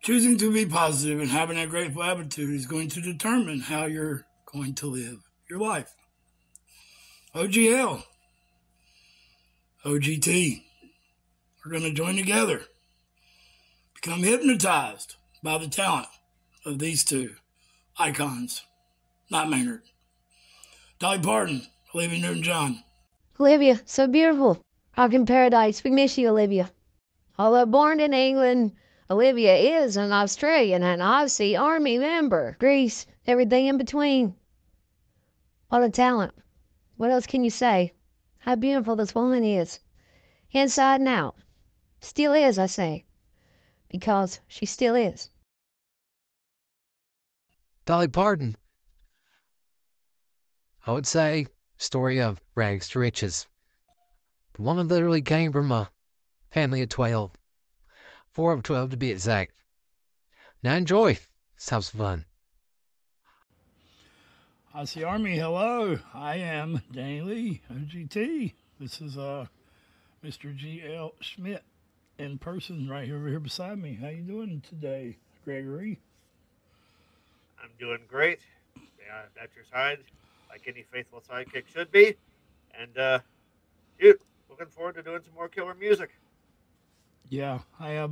Choosing to be positive and having a grateful attitude is going to determine how you're going to live your life. OGL, OGT are going to join together, become hypnotized by the talent of these two icons, not Maynard. Dolly Parton, Olivia Newton-John. Olivia, so beautiful. Rock in paradise. We miss you, Olivia. Although born in England, Olivia is an Australian and Aussie Army member. Greece, everything in between. What a talent. What else can you say? How beautiful this woman is. Inside and out. Still is, I say. Because she still is. Dolly Parton, I would say, story of rags to riches. The woman literally came from a family of 12. 4 of 12 to be exact. Now enjoy. Let's have some fun. Aussie Army, hello. I am Danny Lee, OGT. This is Mr. G.L. Schmidt in person right over here beside me. How you doing today, Gregory? I'm doing great. Yeah, at your side, like any faithful sidekick should be. And shoot, looking forward to doing some more killer music. Yeah, I have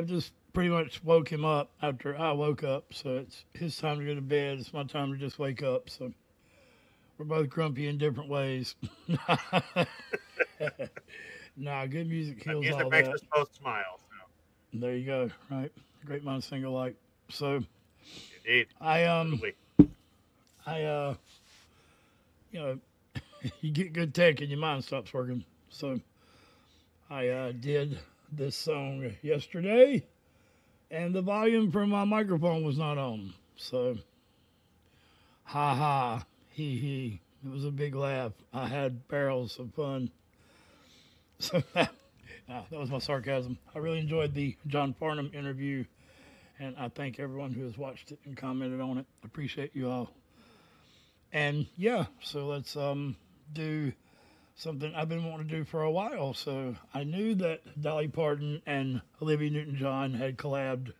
just pretty much woke him up after I woke up, so it's his time to go to bed. It's my time to just wake up. So we're both grumpy in different ways. Nah, good music heals music all makes that. us both smile. So. There you go. Right, great minds think alike. So Indeed. I you know, you get good tech and your mind stops working. So I did this song yesterday, and the volume from my microphone was not on. So, ha ha, he. It was a big laugh. I had barrels of fun. So that was my sarcasm. I really enjoyed the John Farnham interview, and I thank everyone who has watched it and commented on it. Appreciate you all. And yeah, so let's do something I've been wanting to do for a while. So I knew that Dolly Parton and Olivia Newton-John had collabed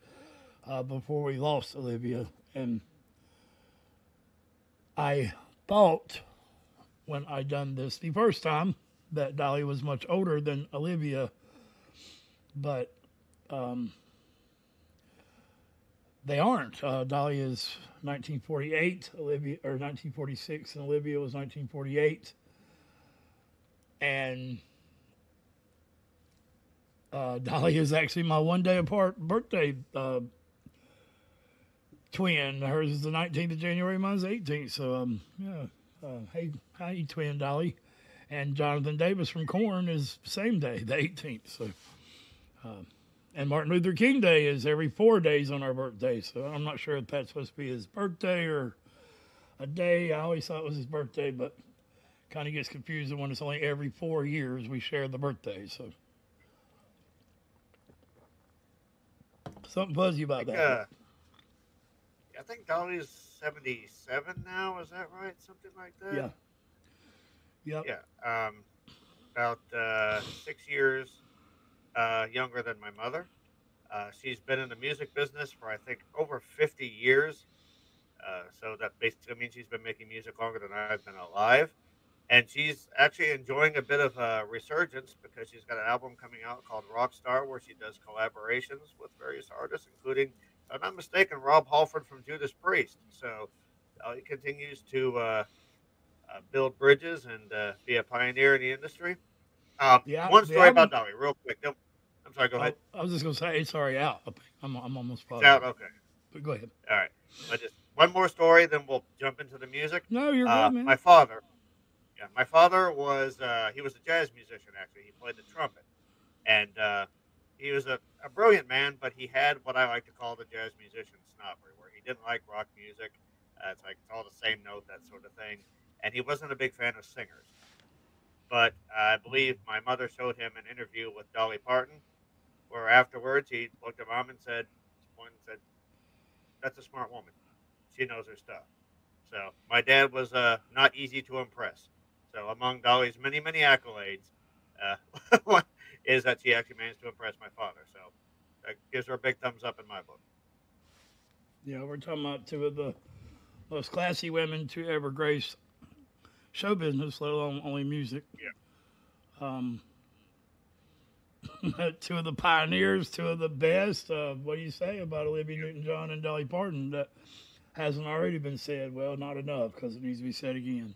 before we lost Olivia. And I thought when I done this the first time that Dolly was much older than Olivia, but they aren't. Dolly is 1948, Olivia, or 1946, and Olivia was 1948. And Dolly is actually my one day apart birthday twin. Hers is the 19th of January, mine's the 18th. So, yeah. Hey, hi, twin Dolly. And Jonathan Davis from Korn is same day, the 18th. So, and Martin Luther King Day is every 4 days on our birthday. So I'm not sure if that's supposed to be his birthday or a day. I always thought it was his birthday, but kind of gets confusing when it's only every 4 years we share the birthday. So something fuzzy about that. I think Dolly's 77 now. Is that right? Something like that. Yeah. Yep. Yeah. About 6 years younger than my mother. She's been in the music business for I think over 50 years. So that basically means she's been making music longer than I've been alive. And she's actually enjoying a bit of a resurgence because she's got an album coming out called Rockstar where she does collaborations with various artists, including, if I'm not mistaken, Rob Halford from Judas Priest. So he continues to build bridges and be a pioneer in the industry. One story about Dolly, real quick. I'm sorry, go ahead. I was just going to say, it's already out. I'm almost positive. It's out, okay. But go ahead. All right. Just one more story, then we'll jump into the music. No, you're good, man. My father was he was a jazz musician, actually. He played the trumpet. And he was a brilliant man, but he had what I like to call the jazz musician snobbery, where he didn't like rock music. It's like it's all the same note, that sort of thing. And he wasn't a big fan of singers. But I believe my mother showed him an interview with Dolly Parton, where afterwards he looked at Mom and said, "That's a smart woman. She knows her stuff." So my dad was not easy to impress. So among Dolly's many, many accolades, is that she actually managed to impress my father. So that gives her a big thumbs up in my book. Yeah, we're talking about two of the most classy women to ever grace show business, let alone only music. Yeah. Two of the pioneers, two of the best. What do you say about Olivia Newton-John and Dolly Parton that hasn't already been said? Well, not enough, because it needs to be said again.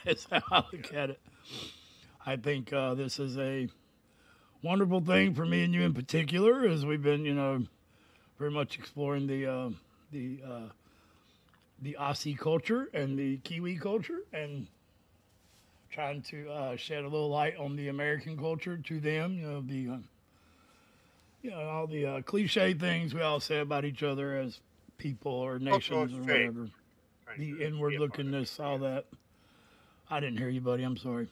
That's how I look at it. I think this is a wonderful thing for me and you in particular, as we've been, very much exploring the Aussie culture and the Kiwi culture, and trying to shed a little light on the American culture to them. All the cliche things we all say about each other as people or nations or whatever. The inward lookingness, all that. I didn't hear you, buddy. I'm sorry.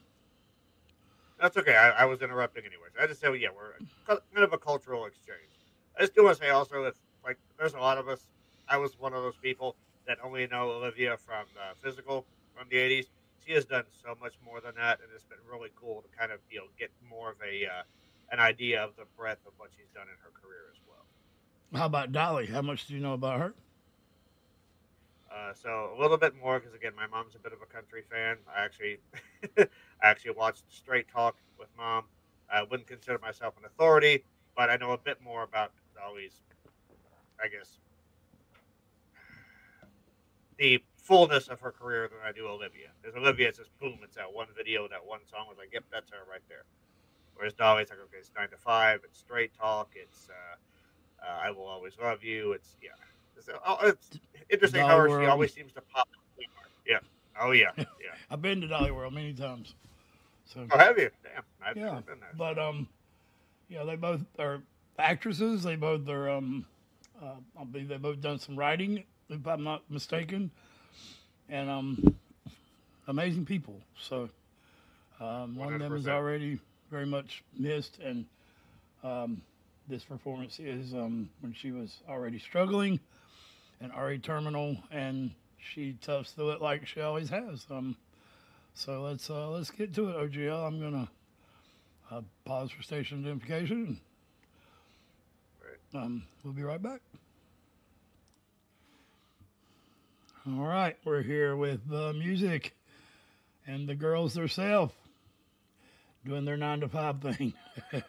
That's okay. I was interrupting anyways. I just said, yeah, we're kind of a cultural exchange. I just do want to say also that, like, there's a lot of us. I was one of those people that only know Olivia from physical from the 80s. She has done so much more than that, and it's been really cool to kind of get more of an idea of the breadth of what she's done in her career as well. How about Dolly? How much do you know about her? So a little bit more, because again, my mom's a bit of a country fan. I actually watched Straight Talk with Mom. I wouldn't consider myself an authority, but I know a bit more about Dolly's, I guess, the fullness of her career than I do Olivia. Because Olivia, it's just boom, it's that one video, that one song. I was like, yep, that's her right there. Whereas Dolly's like, okay, it's 9 to 5, it's Straight Talk, it's I Will Always Love You. It's interesting Dolly how World. she always seems to pop. Yeah. Oh yeah. Yeah. I've been to Dolly World many times. So. Oh, have you? Damn. I've never been there. But they both are actresses. They both are I believe they both done some writing, if I'm not mistaken, and amazing people. So one of them is already very much missed, and this performance is when she was already struggling and already terminal, and she toughs through it like she always has. So let's get to it, OGL. I'm gonna pause for station identification. We'll be right back. All right, we're here with the music and the girls themselves doing their 9 to 5 thing. All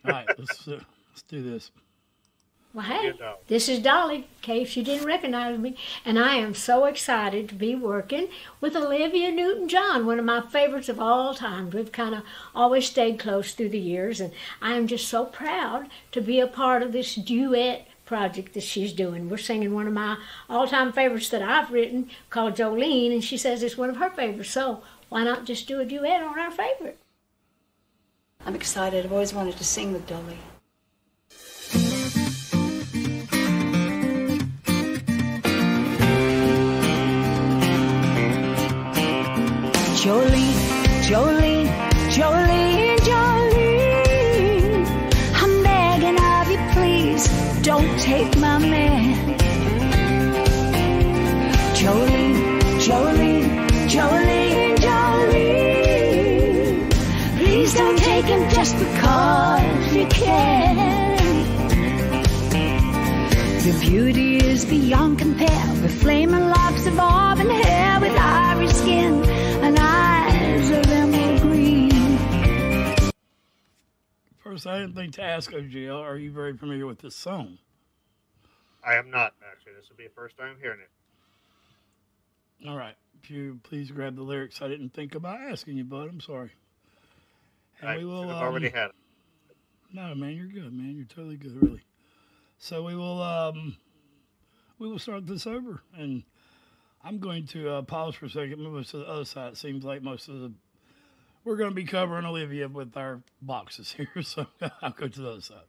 right, let's do this. Well, hey, this is Dolly, in case you didn't recognize me, and I am so excited to be working with Olivia Newton-John, one of my favorites of all time. We've kind of always stayed close through the years, and I am just so proud to be a part of this duet project that she's doing. We're singing one of my all-time favorites that I've written called Jolene, and she says it's one of her favorites, so why not just do a duet on our favorite? I'm excited. I've always wanted to sing with Dolly. Jolene, Jolene, Jolene, Jolene, I'm begging of you, please don't take my man. Jolene, Jolene, Jolene, Jolene, please don't take him just because you can. Your beauty is beyond compare, with flaming locks of auburn hair, with ivory skin and eyes of emerald green. First, I didn't think to ask OGL, are you very familiar with this song? I am not, actually. This will be the first time hearing it. All right. If you please grab the lyrics, I didn't think about asking you, bud. I'm sorry. And I should have already had it. No, man, you're good, man. You're totally good, really. So we will start this over, and I'm going to pause for a second, move us to the other side. It seems like we're going to be covering Olivia with our boxes here, so I'll go to the other side.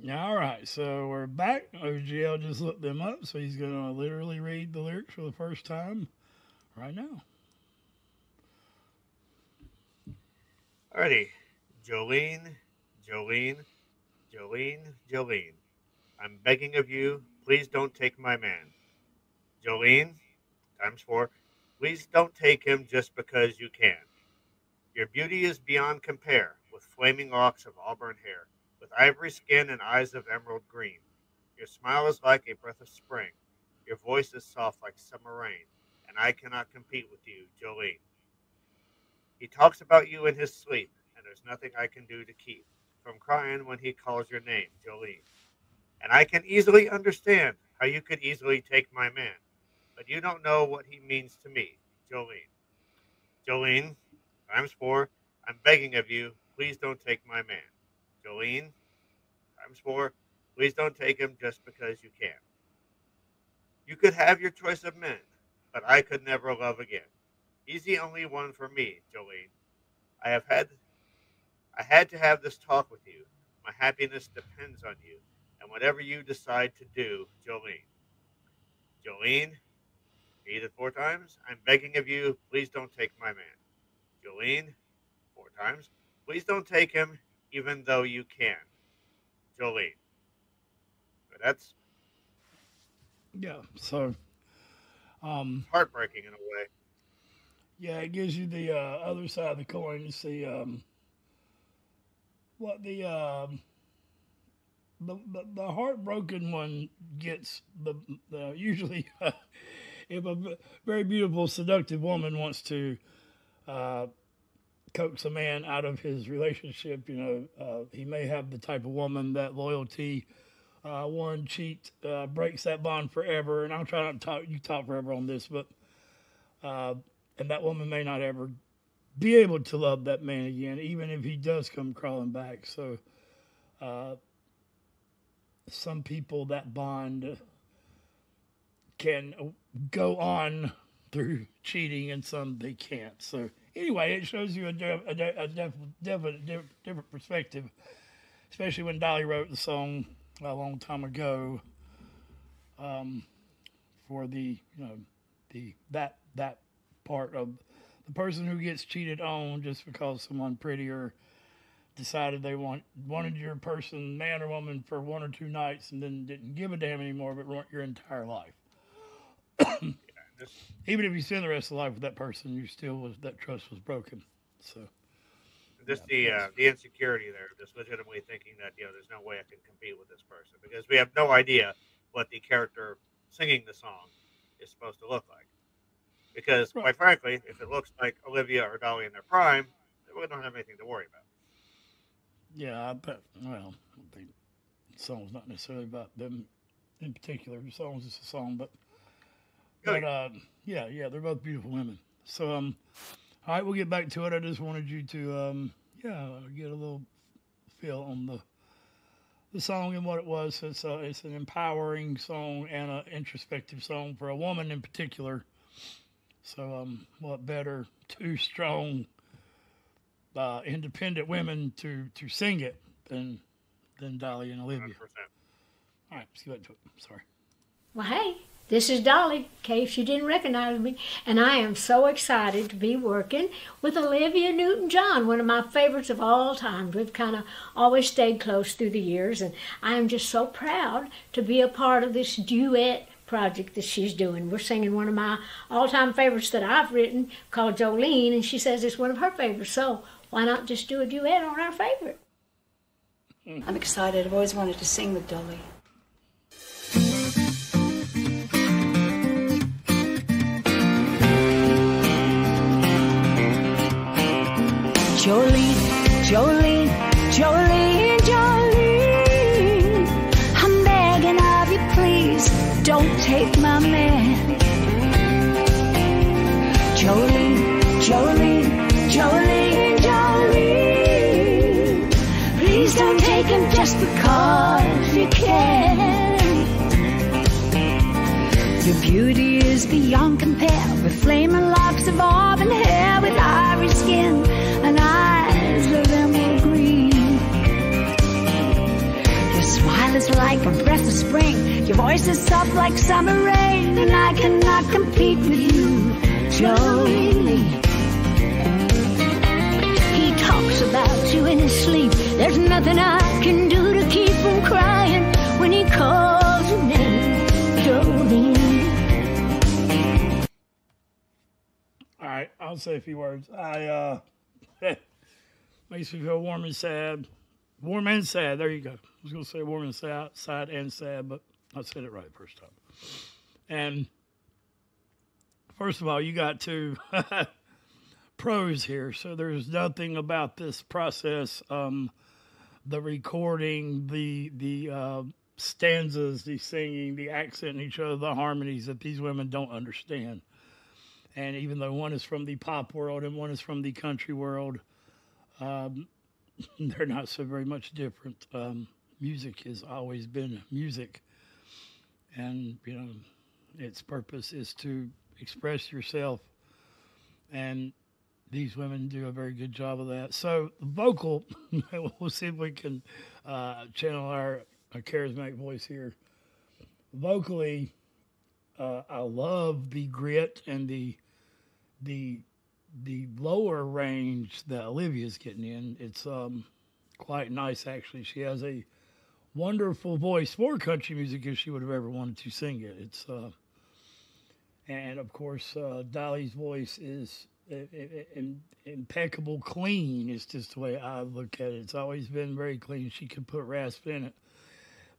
Yeah. All right, so we're back. OGL just looked them up, so he's going to literally read the lyrics for the first time right now. Alrighty. Jolene, Jolene, Jolene, Jolene, I'm begging of you, please don't take my man. Jolene, times 4, please don't take him just because you can. Your beauty is beyond compare, with with flaming locks of auburn hair, with ivory skin and eyes of emerald green. Your smile is like a breath of spring. Your voice is soft like summer rain, and I cannot compete with you, Jolene. He talks about you in his sleep, and there's nothing I can do to keep from crying when he calls your name, Jolene. And I can easily understand how you could easily take my man, but you don't know what he means to me, Jolene. Jolene, times 4, I'm begging of you, please don't take my man. Jolene, times 4, please don't take him just because you can. You could have your choice of men, but I could never love again. He's the only one for me, Jolene. I had to have this talk with you. My happiness depends on you, and whatever you decide to do, Jolene. Jolene, read it 4 times. I'm begging of you, please don't take my man. Jolene, 4 times. Please don't take him, even though you can. Jolene. But that's so heartbreaking in a way. Yeah, it gives you the other side of the coin to see what the heartbroken one gets. The usually, if a very beautiful, seductive woman wants to coax a man out of his relationship, he may have the type of woman that loyalty, one cheat, breaks that bond forever. And I'll try not to talk forever on this, but and that woman may not ever be able to love that man again, even if he does come crawling back. So some people, that bond can go on through cheating, and some they can't. So anyway, it shows you a different perspective, especially when Dolly wrote the song a long time ago for that part of the person who gets cheated on just because someone prettier decided they wanted your person, man or woman, for 1 or 2 nights, and then didn't give a damn anymore, but want your entire life. Even if you spend the rest of life with that person, that trust was broken. So just the insecurity there, just legitimately thinking that there's no way I can compete with this person, because we have no idea what the character singing the song is supposed to look like. Because quite frankly, if it looks like Olivia or Dolly in their prime, then we don't have anything to worry about. Yeah, I bet. Well, the song's not necessarily about them in particular. The song's just a song, but they're both beautiful women. So, all right, we'll get back to it. I just wanted you to, get a little feel on the song and what it was. It's an empowering song and an introspective song for a woman in particular. So, what better, 2 strong, independent women to sing it than Dolly and Olivia. 100%. All right, let's get back to it. Sorry. Well, hey, this is Dolly, in case you didn't recognize me, and I am so excited to be working with Olivia Newton-John, one of my favorites of all time. We've kind of always stayed close through the years, and I am just so proud to be a part of this duet project that she's doing. We're singing one of my all-time favorites that I've written called Jolene, and she says it's one of her favorites, so why not just do a duet on our favorite? I'm excited. I've always wanted to sing with Dolly. Jolene, Jolene, Jolene, Jolene, I'm begging of you, please don't take my man. Jolene, Jolene, Jolene, Jolene, please don't take him just because you can. Your beauty is beyond compare, with flaming locks of auburn hair, with ivory skin and eyes of emerald green. Your smile is like a breath of spring, your voice is soft like summer rain, and I cannot compete with you, Jolene. He talks about you in his sleep, there's nothing I can do to keep from crying when he calls your name, Jolene. All right, I'll say a few words. Makes me feel warm and sad. Warm and sad. There you go. I was going to say warm and sad and sad, but I said it right first time. And first of all, you got two pros here. So there's nothing about this process, the recording, the stanzas, the singing, the accent in each other, the harmonies that these women don't understand. And even though one is from the pop world and one is from the country world, they're not so very much different. Music has always been music. And, you know, its purpose is to express yourself. And these women do a very good job of that. So the vocal, we'll see if we can channel our charismatic voice here. Vocally, I love the grit and the lower range that Olivia's getting in. It's quite nice, actually. She has a wonderful voice for country music if she would have ever wanted to sing it. It's and of course Dolly's voice is impeccable clean. It's just the way I look at it. It's always been very clean. She can put rasp in it,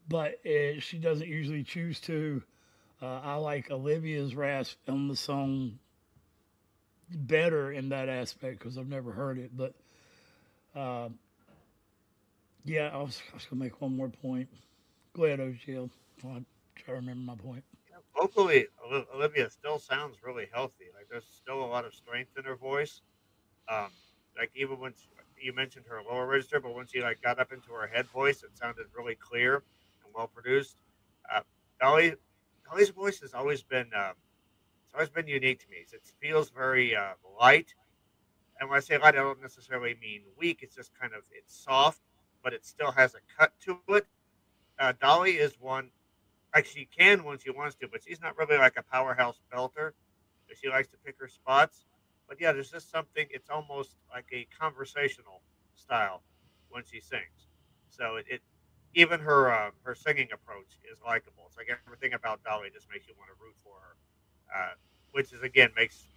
but she doesn't usually choose to. I like Olivia's rasp on the song better in that aspect because I've never heard it. But yeah, I was going to make one more point. Go ahead, OGL. I'll try to remember my point. Vocally, Olivia still sounds really healthy. Like there's still a lot of strength in her voice. Like even when you mentioned her lower register, but when she like got up into her head voice, it sounded really clear and well produced. Dolly's voice has always been unique to me. It feels very light, and when I say light, I don't necessarily mean weak. It's just kind of it's soft, but it still has a cut to it. Dolly is one. Like she can when she wants to, but she's not really like a powerhouse belter. She likes to pick her spots. But yeah, there's just something, it's almost like a conversational style when she sings. So it even her singing approach is likable. It's like everything about Dolly just makes you want to root for her, which is again makes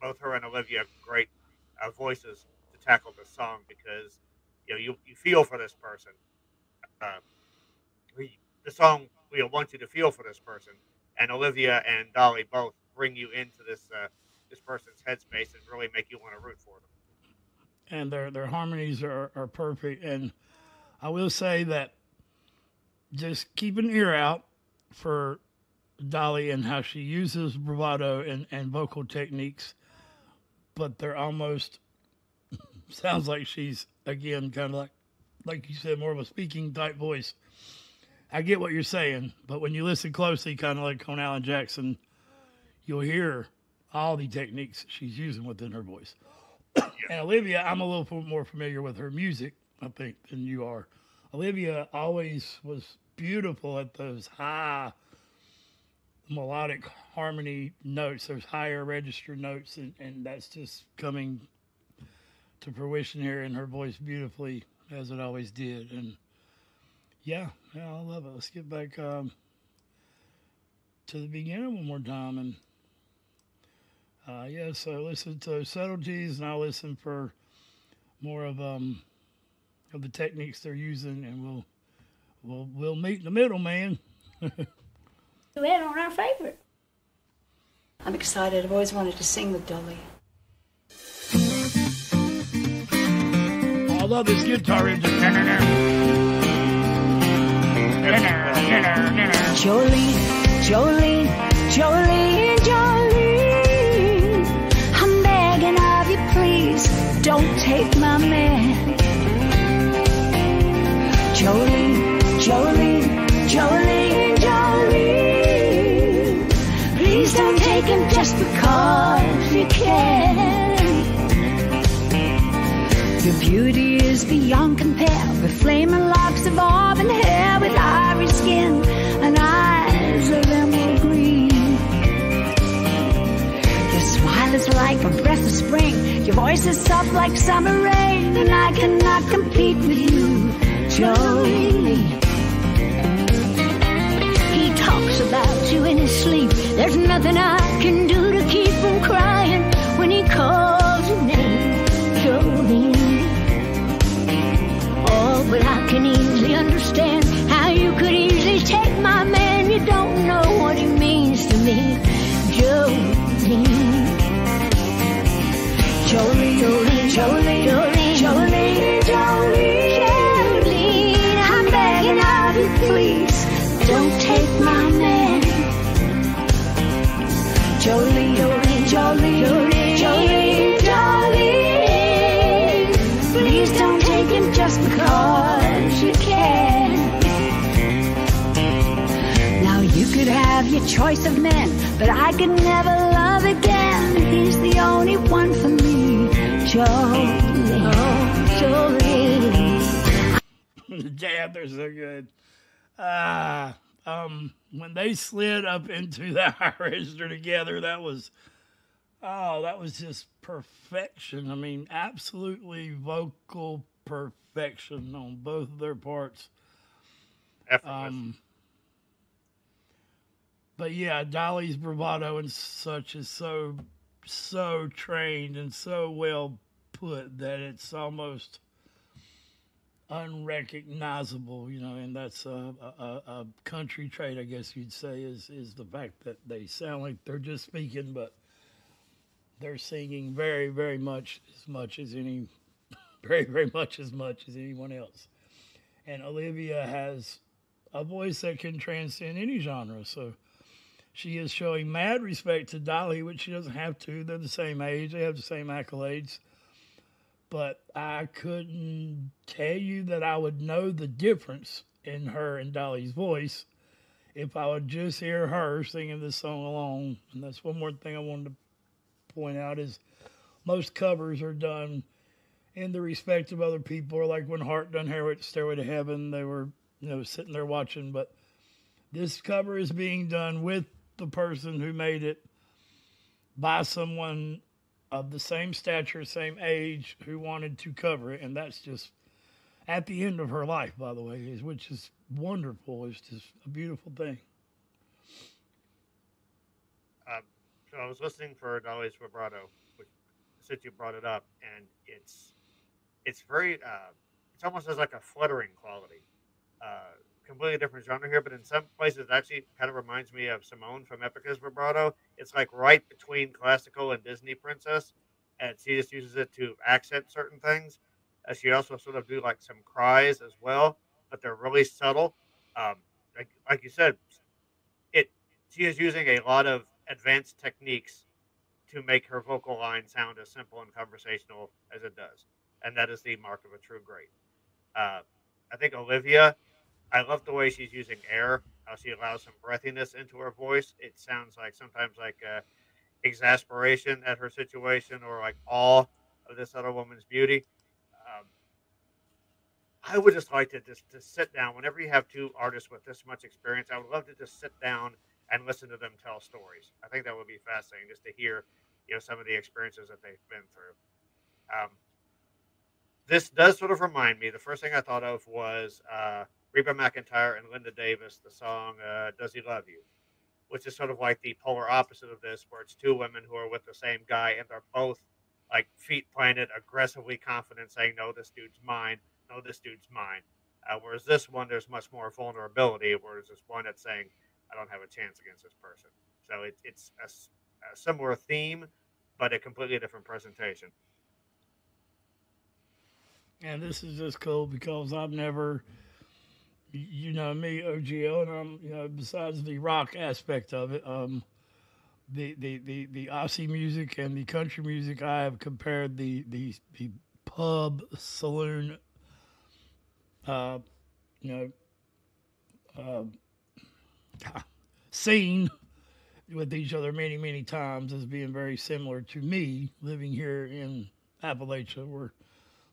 both her and Olivia great voices to tackle this song because you feel for this person. The song want you to feel for this person, and Olivia and Dolly both bring you into this person's headspace and really make you want to root for them. And their harmonies are perfect. And I will say that just keep an ear out for Dolly and how she uses bravado and vocal techniques, but they're almost sounds like she's again kind of like you said, more of a speaking type voice. I get what you're saying, but when you listen closely, kind of like on Alan Jackson, you'll hear all the techniques she's using within her voice. And Olivia, I'm a little more familiar with her music, I think, than you are. Olivia always was beautiful at those high melodic harmony notes, those higher register notes, and that's just coming to fruition here in her voice beautifully, as it always did. And yeah, I love it. Let's get back to the beginning one more time. And so listen to subtleties, and I'll listen for more of the techniques they're using, and we'll meet in the middle, man. Duet on our favorite. I'm excited. I've always wanted to sing with Dolly. I love this guitar riff. Jolene, Jolene, Jolene, Jolene, I'm begging of you, please, don't take my man. Jolene, Jolene, Jolene, Jolene, please don't take him just because you can. Your beauty is beyond compare, with flaming locks of auburn hair, with ivory skin and eyes of emerald green. Your smile is like a breath of spring, your voice is soft like summer rain, and I cannot compete with you, Jolene. He talks about you in his sleep, there's nothing I can do to keep from crying when he calls your name, Jolene. understand how you could easily take my man. You don't know what he means to me, Jolene. Jolene, Jolene, Jolene, Jolene, Jolene, Jolene. I'm begging of you, please, don't take my man. Jolene, Jolene, Jolene, Jolene, Jolene, Jolene. Please don't take him just because you can. Now you could have your choice of men, but I could never love again. He's the only one for me, Jolene, oh, Jolene. Damn, they're so good. When they slid up into the high register together, that was just perfection. I mean, absolutely vocal perfection on both of their parts. Effortless. But yeah, Dolly's bravado and such is so trained and so well put that it's almost unrecognizable, and that's a country trait, I guess you'd say, is the fact that they sound like they're just speaking, but they're singing very, very much as much as anyone else. And Olivia has a voice that can transcend any genre, so she is showing mad respect to Dolly, which she doesn't have to. They're the same age, they have the same accolades. But I couldn't tell you that I would know the difference in her and Dolly's voice if I would just hear her singing this song alone. And that's one more thing I wanted to point out is most covers are done in the respect of other people, or like when Hart done Stairway to Heaven, they were, sitting there watching. But this cover is being done with the person who made it by someone of the same stature, same age, who wanted to cover it, and that's just at the end of her life, by the way, which is wonderful. It's just a beautiful thing. So I was listening for Dolly's vibrato, which, since you brought it up, and it's very, it's almost has like a fluttering quality. Completely different genre here, but in some places it actually kind of reminds me of Simone from Epica's vibrato. It's like right between classical and Disney princess, and she just uses it to accent certain things. She also sort of do like some cries as well, but they're really subtle. Like you said, she is using a lot of advanced techniques to make her vocal line sound as simple and conversational as it does, and that is the mark of a true great. I think Olivia, I love the way she's using air, how she allows some breathiness into her voice. It sounds like sometimes like exasperation at her situation, or like awe of this other woman's beauty. I would just like to sit down. Whenever you have two artists with this much experience, I would love to just sit down and listen to them tell stories. I think that would be fascinating, just to hear, some of the experiences that they've been through. This does sort of remind me. The first thing I thought of was Reba McEntire and Linda Davis, the song "Does He Love You," which is sort of like the polar opposite of this, where it's two women who are with the same guy and they're both like feet planted, aggressively confident, saying, "No, this dude's mine. No, this dude's mine." Whereas this one, there's much more vulnerability. Whereas this one, it's saying, "I don't have a chance against this person." So it's a similar theme, but a completely different presentation. And this is just cool because I've never, me, OGL, and I'm, besides the rock aspect of it, the Aussie music and the country music, I have compared the pub saloon, scene with each other many, many times as being very similar to me living here in Appalachia, where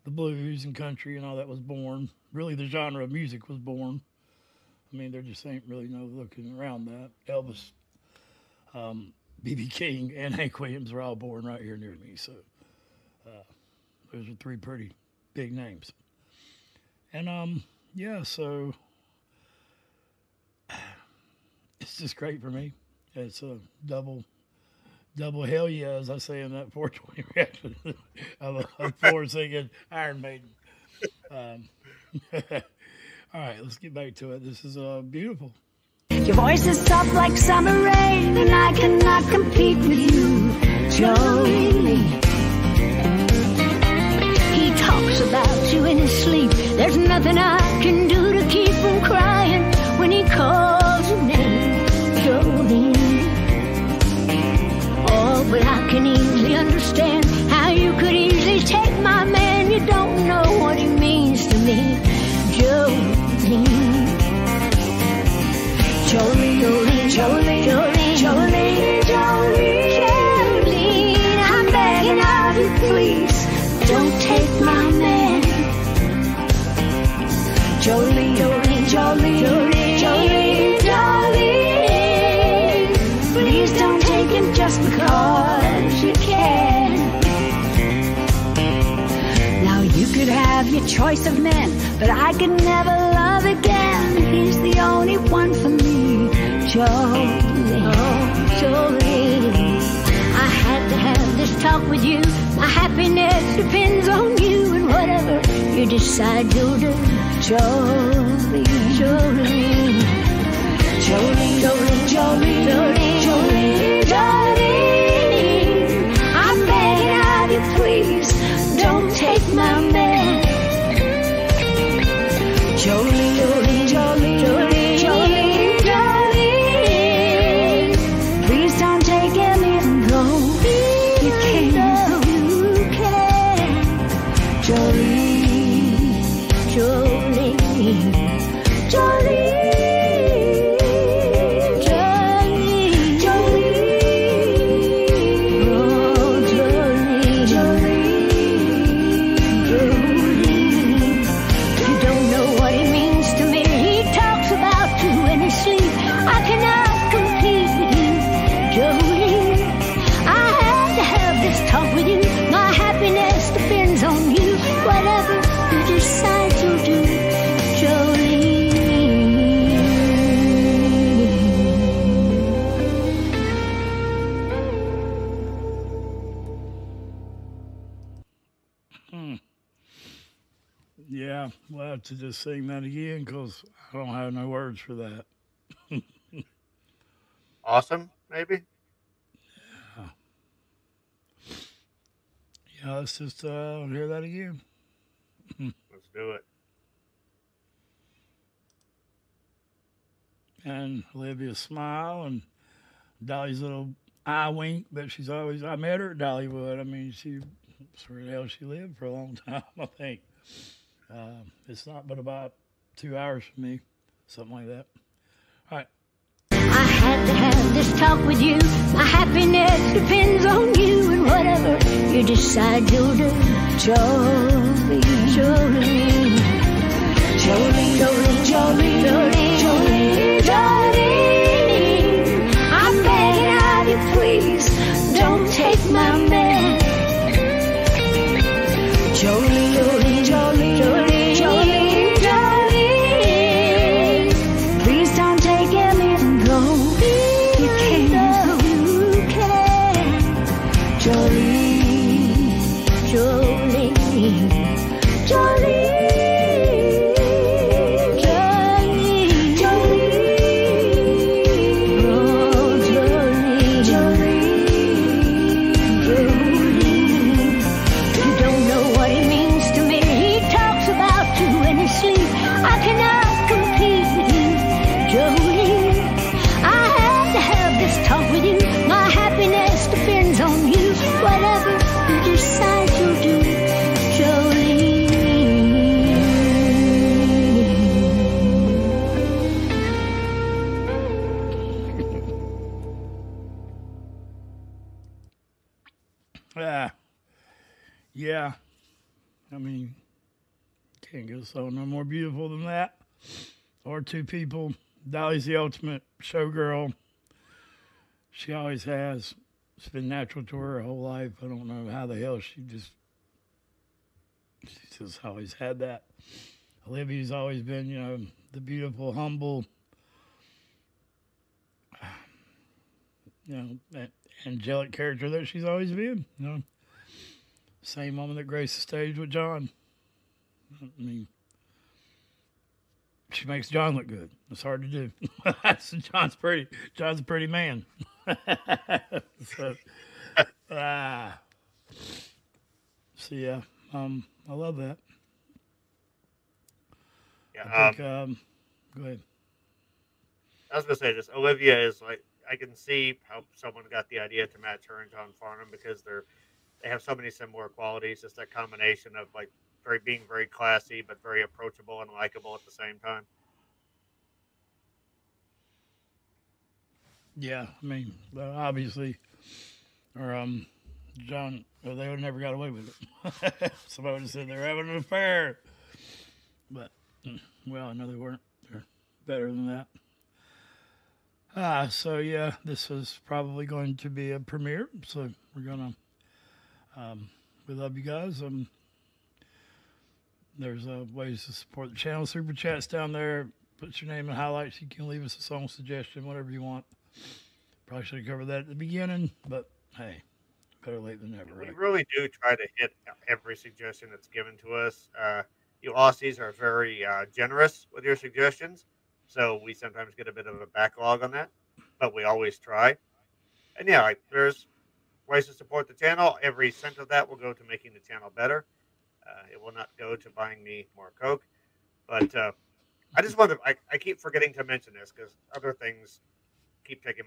the blues and country and all that was born. Really, the genre of music was born. I mean, there just ain't really no looking around that. Elvis, B.B. King, and Hank Williams were all born right here near me. So those are three pretty big names. And, so it's just great for me. It's a double hell yeah, as I say in that 420 reaction of Floor singing Iron Maiden. All right, let's get back to it. This is beautiful. Your voice is soft like summer rain, and I cannot compete with you, Jolene. He talks about you in his sleep. There's nothing I can do to keep from crying when he calls your name, Jolene. Oh, but I can easily understand how you could easily take my man. You don't know what he means to me, Jolene. Jolene, Jolene, Jolene, Jolene, Jolene, Jolene, I'm begging of you, please, don't take my man. Jolene, Jolene, Jolene, Jolene, Jolene, please don't take him just because you can. Now you could have your choice of men, but I could never love again. He's the only one for me, Jolene. Oh, Jolene, I had to have this talk with you. My happiness depends on you, and whatever you decide to do, Jolene, Jolene, Jolene, Jolene, Jolene, Jolene, Jolene, I'm begging of you, please, don't take my man. Jolene, Jolene, Jolene, Jolene, Jolene, please don't take him even though you can. Jolene, Jolene, Jolene, Jolene, Jolene, oh, Jolene, Jolene, Jolene. You don't know what it means to me. He talks about you in his sleep. I cannot compete with you, Jolene. I had to have this talk with you. My happiness depends on you. Whatever you decide to do, Jolene. Yeah, we'll have to just sing that again because I don't have no words for that. Awesome, maybe? Yeah, let's just hear that again. Let's do it. And Olivia's smile and Dolly's little eye wink, but she's always, I met her at Dollywood. I mean, that's where the hell she lived for a long time, I think. It's not but about 2 hours from me, something like that. All right. I had to have this talk with you. My happiness depends on you, and whatever you decide to do, Jolene, Jolene, Jolene, Jolene, Jolene, Jolene, Jolene, I'm begging of you, please, don't take my man. Jolene, Jolene, Jolene, Jolene, Jolene, Jolene, please don't take him even though you can. Jolene, Jolene, Jolene, Jolene, Jolene, oh, Jolene, Jolene, Jolene. You don't know what it means to me. He talks about you in his sleep. I cannot compete with you, Jolene. I had to have this talk with you. My happiness depends on you. Whatever you decide to do, Jolene. Yeah. I mean, can't get a song no more beautiful than that. Or two people. Dolly's the ultimate showgirl. She always has. It's been natural to her whole life. I don't know how the hell she's just always had that. Olivia's always been, the beautiful, humble, angelic character that she's always been. Same woman that graced the stage with John. I mean, she makes John look good. It's hard to do. So John's a pretty man. so, so yeah, I love that. Yeah. I think, go ahead. I was gonna say, just Olivia is like, I can see how someone got the idea to match her and John Farnham because they have so many similar qualities. Just that combination of like being very classy but very approachable and likable at the same time. Yeah, I mean, obviously, or John, they would have never got away with it. Somebody would have said they're having an affair, but well, no, they weren't. They're better than that. So yeah, this is probably going to be a premiere. So we're gonna, we love you guys. There's ways to support the channel. Super chats down there. Put your name and highlights. You can leave us a song suggestion, whatever you want. Probably should have covered that at the beginning, but hey, better late than never. We Right? really do try to hit every suggestion that's given to us. You Aussies are very generous with your suggestions, so we sometimes get a bit of a backlog on that, but we always try. And yeah, like, there's ways to support the channel. Every cent of that will go to making the channel better. It will not go to buying me more Coke. But I just want to, I keep forgetting to mention this because other things keep taking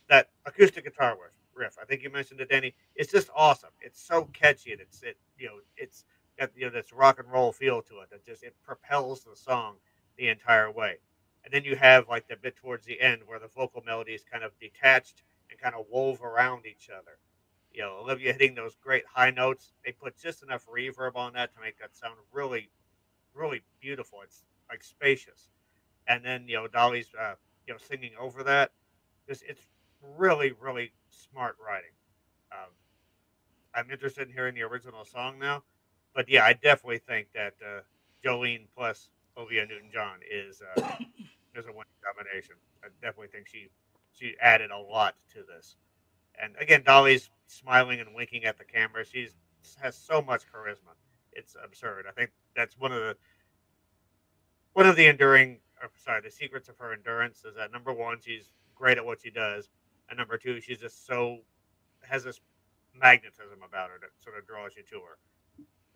that acoustic guitar riff. I think you mentioned it, Danny. It's just awesome. It's so catchy. And it's got, this rock and roll feel to it. It propels the song the entire way. And then you have like the bit towards the end where the vocal melody is kind of detached and kind of wove around each other. Olivia hitting those great high notes. They put just enough reverb on that to make that sound really, really beautiful. It's like spacious. And then, Dolly's, singing over that. It's really, really smart writing. I'm interested in hearing the original song now. But yeah, I definitely think that Jolene plus Olivia Newton-John is a winning combination. I definitely think she added a lot to this. And again, Dolly's smiling and winking at the camera. She has so much charisma. It's absurd. I think that's one of the secrets of her endurance is that number one, she's great at what she does, and number two, she's just has this magnetism about her that sort of draws you to her.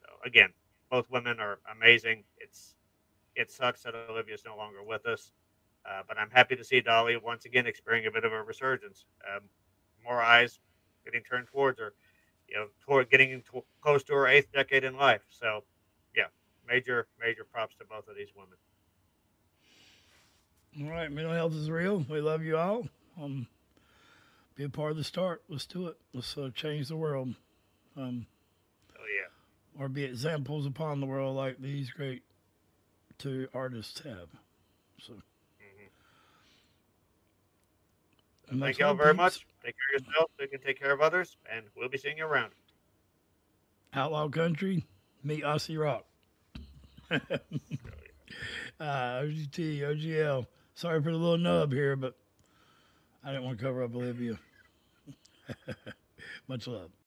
So again, both women are amazing. It sucks that Olivia's no longer with us, but I'm happy to see Dolly once again experiencing a bit of a resurgence. More eyes getting turned towards her, toward getting close to her 8th decade in life. So, yeah, major props to both of these women. All right, mental health is real. We love you all. Be a part of the start. Let's do it. Let's change the world. Oh yeah. Or be examples upon the world like these great two artists have. So. Thank you all very much. Take care of yourself so you can take care of others, and we'll be seeing you around. Outlaw Country, meet Aussie Rock. OGT, OGL. Sorry for the little nub here, but I didn't want to cover up Olivia. Much love.